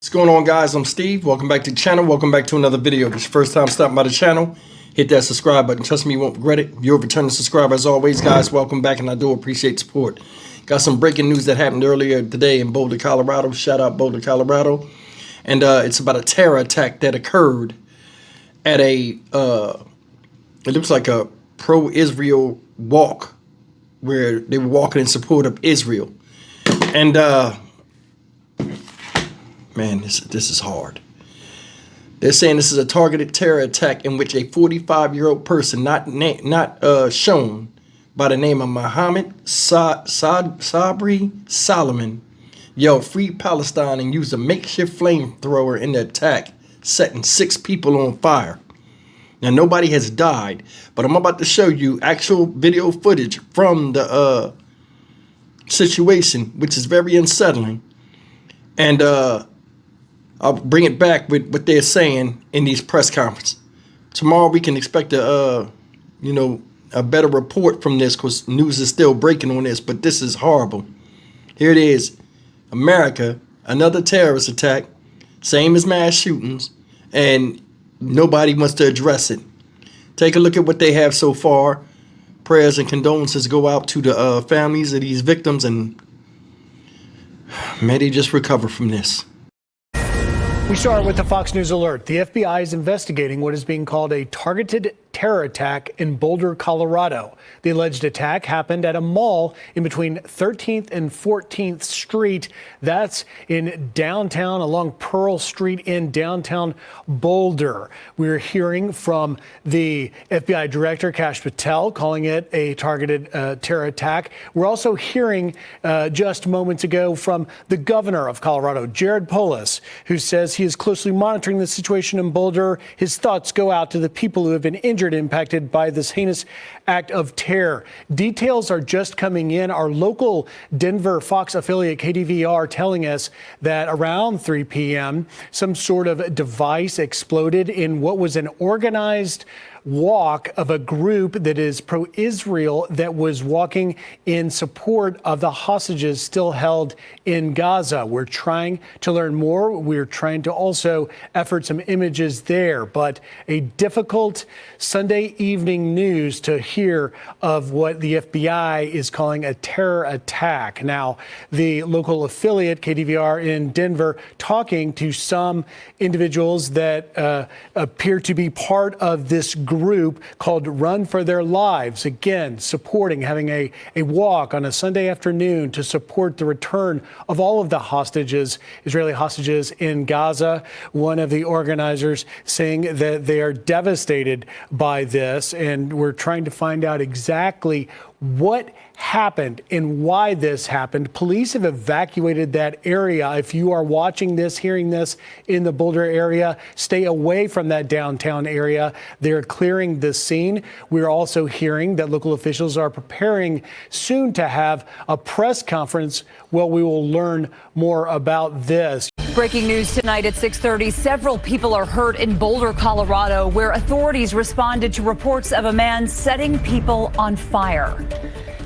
What's going on, guys? I'm Steve. Welcome back to the channel. Welcome back to another video. If it's your first time stopping by the channel, hit that subscribe button. Trust me, you won't regret it. If you're a returning subscriber, as always, guys, welcome back, and I do appreciate support. Got some breaking news that happened earlier today in Boulder, Colorado. Shout out Boulder, Colorado. And it's about a terror attack that occurred at a, it looks like a pro-Israel walk where they were walking in support of Israel. And, man, this is hard. They're saying this is a targeted terror attack in which a 45-year-old person, not shown by the name of Mohammed Sabri Solomon, yelled "Free Palestine" and used a makeshift flamethrower in the attack, setting 6 people on fire. Now, nobody has died, but I'm about to show you actual video footage from the situation, which is very unsettling. And I'll bring it back with what they're saying in these press conferences. Tomorrow we can expect a better report from this, because news is still breaking on this, but this is horrible. Here it is. America, another terrorist attack, same as mass shootings, and nobody wants to address it. Take a look at what they have so far. Prayers and condolences go out to the families of these victims, and may they just recover from this. We start with the Fox News alert. The FBI is investigating what is being called a targeted terror attack in Boulder, Colorado. The alleged attack happened at a mall in between 13th and 14th Street. That's in downtown, along Pearl Street in downtown Boulder. We're hearing from the FBI Director, Kash Patel, calling it a targeted terror attack. We're also hearing just moments ago from the governor of Colorado, Jared Polis, who says he is closely monitoring the situation in Boulder. His thoughts go out to the people who have been injured, impacted by this heinous act of terror. Details are just coming in. Our local Denver Fox affiliate KDVR telling us that around 3 p.m. some sort of device exploded in what was an organized walk of a group that is pro-Israel that was walking in support of the hostages still held in Gaza. We're trying to learn more. We're trying to also effort some images there, but a difficult Sunday evening news to hear of what the FBI is calling a terror attack. Now, the local affiliate KDVR in Denver talking to some individuals that appear to be part of this group called Run for Their Lives, again supporting having a walk on a Sunday afternoon to support the return of all of the hostages, Israeli hostages in Gaza. One of the organizers saying that they are devastated by this, and we're trying to find out exactly what happened and why this happened. Police have evacuated that area. If you are watching this, hearing this in the Boulder area, stay away from that downtown area. They're clearing the scene. We're also hearing that local officials are preparing soon to have a press conference where we will learn more about this. Breaking news tonight at 6:30. Several people are hurt in Boulder, Colorado, where authorities responded to reports of a man setting people on fire.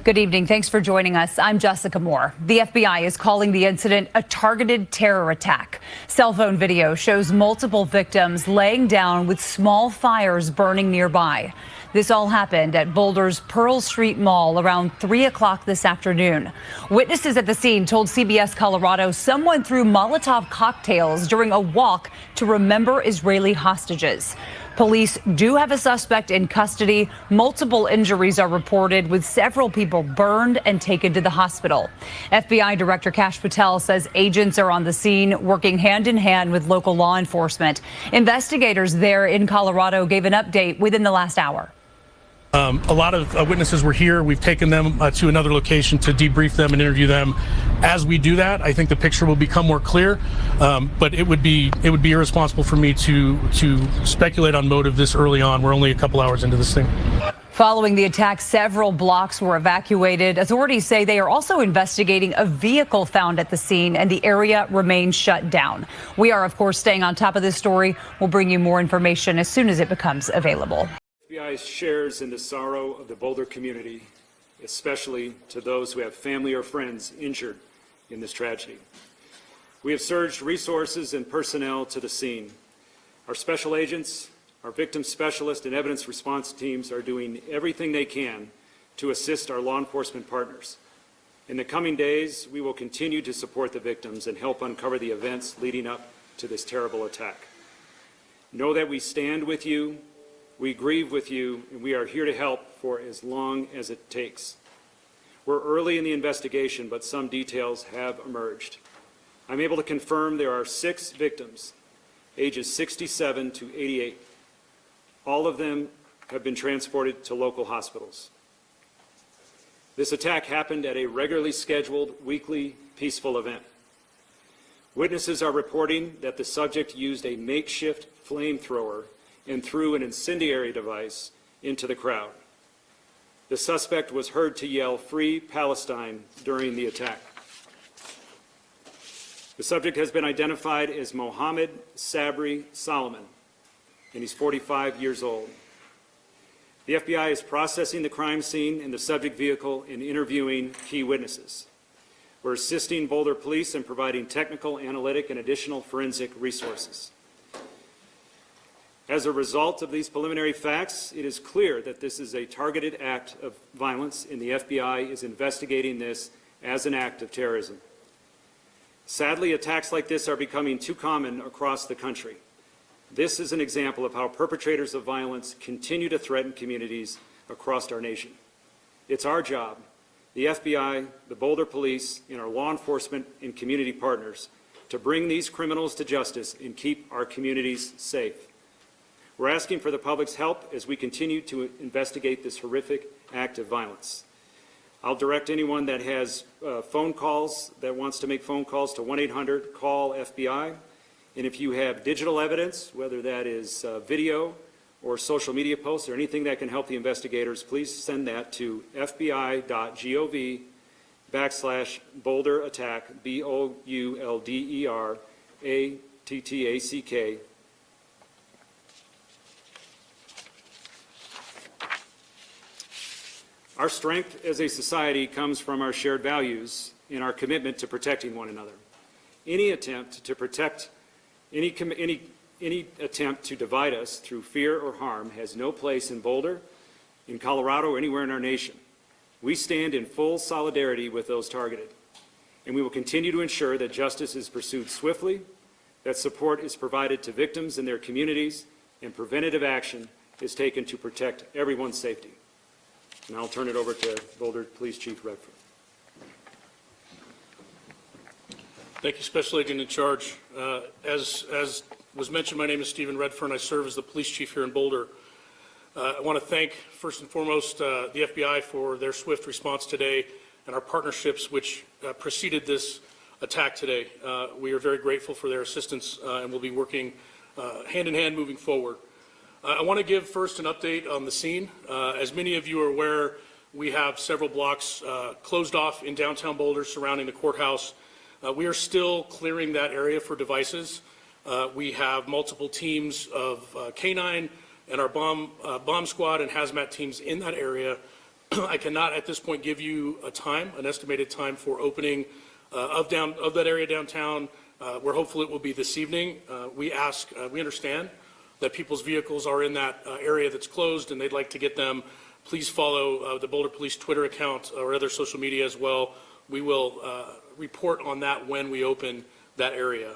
Good evening. Thanks for joining us. I'm Jessica Moore. The FBI is calling the incident a targeted terror attack. Cell phone video shows multiple victims laying down with small fires burning nearby. This all happened at Boulder's Pearl Street Mall around 3 o'clock this afternoon. Witnesses at the scene told CBS Colorado someone threw Molotov cocktails during a walk to remember Israeli hostages. Police do have a suspect in custody. Multiple injuries are reported, with several people burned and taken to the hospital. FBI Director Kash Patel says agents are on the scene, working hand in hand with local law enforcement. Investigators there in Colorado gave an update within the last hour. A lot of witnesses were here. We've taken them to another location to debrief them and interview them. As we do that, I think the picture will become more clear. But it would be irresponsible for me to speculate on motive this early on. We're only a couple hours into this thing. Following the attack, several blocks were evacuated. Authorities say they are also investigating a vehicle found at the scene, and the area remains shut down. We are, of course, staying on top of this story. We'll bring you more information as soon as it becomes available. FBI shares in the sorrow of the Boulder community, especially to those who have family or friends injured in this tragedy. We have surged resources and personnel to the scene. Our special agents, our victim specialists, and evidence response teams are doing everything they can to assist our law enforcement partners. In the coming days, we will continue to support the victims and help uncover the events leading up to this terrible attack. Know that we stand with you, we grieve with you, and we are here to help for as long as it takes. We're early in the investigation, but some details have emerged. I'm able to confirm there are 6 victims, ages 67 to 88. All of them have been transported to local hospitals. This attack happened at a regularly scheduled weekly peaceful event. Witnesses are reporting that the subject used a makeshift flamethrower and threw an incendiary device into the crowd. The suspect was heard to yell, "Free Palestine," during the attack. The subject has been identified as Mohammed Sabri Solomon, and he's 45 years old. The FBI is processing the crime scene in the subject vehicle and interviewing key witnesses. We're assisting Boulder Police in providing technical, analytic, and additional forensic resources. As a result of these preliminary facts, it is clear that this is a targeted act of violence, and the FBI is investigating this as an act of terrorism. Sadly, attacks like this are becoming too common across the country. This is an example of how perpetrators of violence continue to threaten communities across our nation. It's our job, the FBI, the Boulder Police, and our law enforcement and community partners, to bring these criminals to justice and keep our communities safe. We're asking for the public's help as we continue to investigate this horrific act of violence. I'll direct anyone that has phone calls, that wants to make phone calls, to 1-800-CALL-FBI. And if you have digital evidence, whether that is video or social media posts or anything that can help the investigators, please send that to fbi.gov/Boulder Attack, BOULDER-ATTACK. Our strength as a society comes from our shared values and our commitment to protecting one another. Any attempt to divide us through fear or harm has no place in Boulder, in Colorado, or anywhere in our nation. We stand in full solidarity with those targeted, and we will continue to ensure that justice is pursued swiftly, that support is provided to victims and their communities, and preventative action is taken to protect everyone's safety. And I'll turn it over to Boulder Police Chief Redford. Thank you, Special Agent in Charge. As was mentioned, my name is Stephen Redfern. I serve as the police chief here in Boulder. I want to thank, first and foremost, the FBI for their swift response today and our partnerships which preceded this attack today. We are very grateful for their assistance and we'll be working hand in hand moving forward. I want to give first an update on the scene. As many of you are aware, we have several blocks closed off in downtown Boulder surrounding the courthouse. We are still clearing that area for devices. We have multiple teams of K9 and our bomb squad and hazmat teams in that area. I cannot at this point give you an estimated time for opening of that area downtown. We're hopeful it will be this evening. We understand that people's vehicles are in that area that's closed and they'd like to get them. Please follow the Boulder Police Twitter account or other social media as well. We will report on that when we open that area.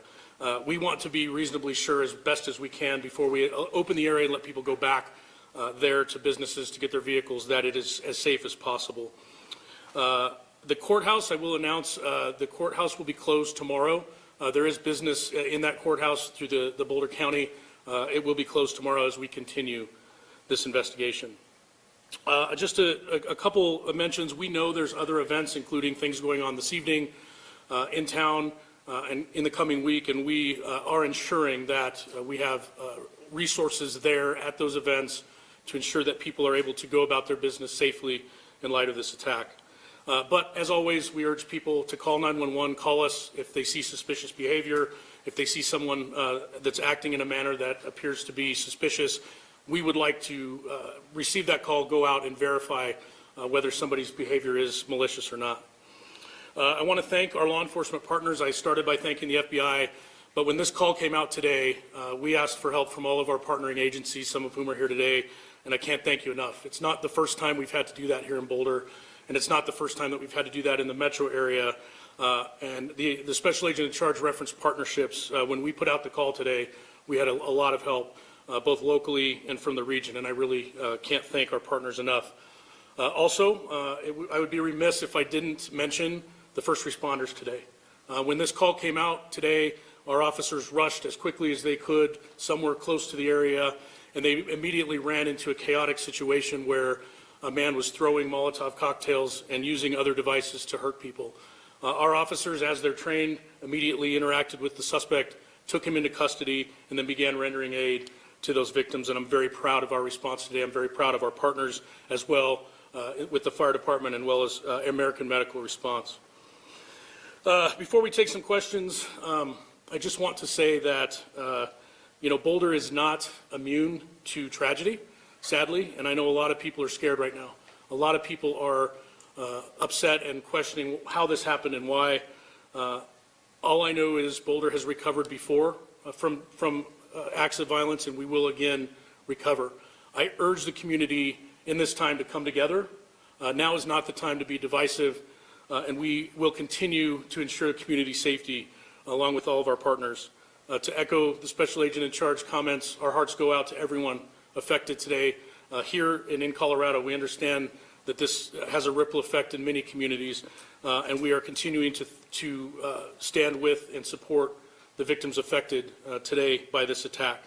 We want to be reasonably sure as best as we can before we open the area and let people go back there to businesses to get their vehicles, that it is as safe as possible. The courthouse, I will announce, the courthouse will be closed tomorrow. There is business in that courthouse through the Boulder County. It will be closed tomorrow as we continue this investigation. Just a couple of mentions. We know there's other events, including things going on this evening in town and in the coming week, and we are ensuring that we have resources there at those events to ensure that people are able to go about their business safely in light of this attack. But as always, we urge people to call 911, call us if they see suspicious behavior, if they see someone that's acting in a manner that appears to be suspicious. We would like to receive that call, go out and verify whether somebody's behavior is malicious or not. I want to thank our law enforcement partners. I started by thanking the FBI, but when this call came out today, we asked for help from all of our partnering agencies, some of whom are here today, and I can't thank you enough. It's not the first time we've had to do that here in Boulder, and it's not the first time that we've had to do that in the metro area. And the special agent in charge referenced partnerships. When we put out the call today, we had a lot of help, both locally and from the region, and I really can't thank our partners enough. I would be remiss if I didn't mention the first responders today. When this call came out today, our officers rushed as quickly as they could somewhere close to the area, and they immediately ran into a chaotic situation where a man was throwing Molotov cocktails and using other devices to hurt people. Our officers, as they're trained, immediately interacted with the suspect, took him into custody, and then began rendering aid to those victims. And I'm very proud of our response today. I'm very proud of our partners as well with the fire department, as well as American Medical Response. Before we take some questions, I just want to say that Boulder is not immune to tragedy, sadly, and I know a lot of people are scared right now. A lot of people are upset and questioning how this happened and why. All I know is Boulder has recovered before from acts of violence, and we will again recover. I urge the community in this time to come together. Now is not the time to be divisive, and we will continue to ensure community safety along with all of our partners. To echo the special agent in charge comments, our hearts go out to everyone affected today. Here and in Colorado, we understand that this has a ripple effect in many communities, and we are continuing to stand with and support the victims affected today by this attack.